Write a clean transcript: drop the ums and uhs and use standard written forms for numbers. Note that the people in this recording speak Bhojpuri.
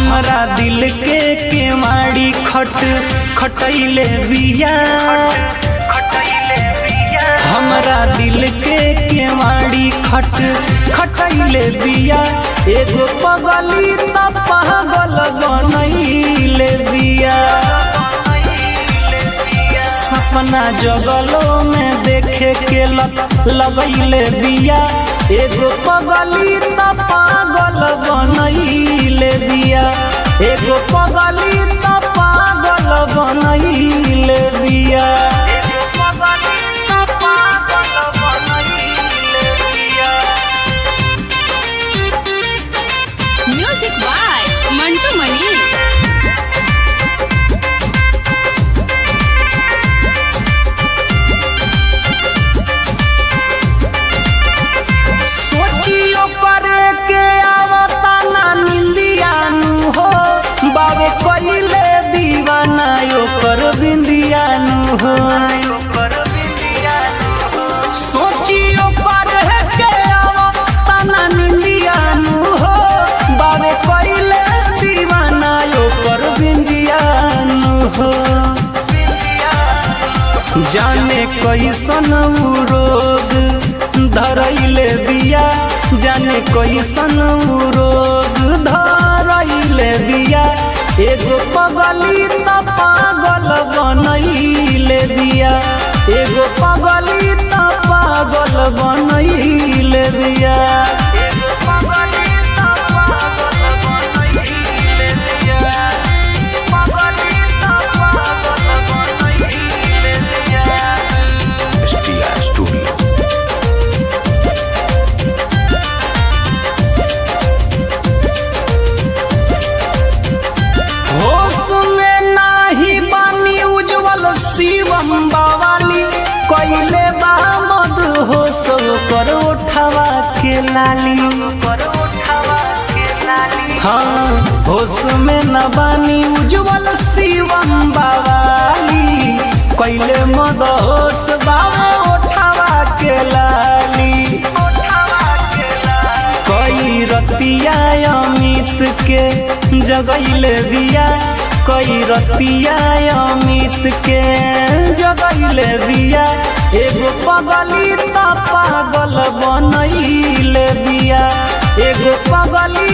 हमरा दिल के केवाड़ी खटैले बिया, हमरा दिल के केवाड़ी खटैले बिया। एगो पगली त पागल बनैले बिया, सपना जगलो में देखे के लगैले बिया। एगो पगली त पागल बनैले बिया, एगो पगली त पागल बनैले बिया। म्यूजिक बाय मंटू मनी। सोचियो करे के आवता ना निंदियानु हो, बाबे कइले दीवाना ओकर बिंदियानु हो। सोचियो करे के आवता ना निंदियानु हो, बाबे कइले दीवाना ओकर बिंदियानु हो। जाने कैसन रोग धरैले बिया, जाने कैसन रोग धरैले बिया। एगो पगली त पागल बनैले बिया, एगो पगली त पागल बनैले बिया। होश में नाही बानी उज्जवल शिवम बावाली, कइले बा मद होश कर उठावा के लाली। हाँ होश में न बानी उज्जवल शिवम बावाली, कइले मद होश बाबा उठावा के लाली। कई रतिया अमित के जगैले बिया, कई रतिया अमित के जगैले बिया। एगो पगली त पागल बनैले बिया, एगो पगली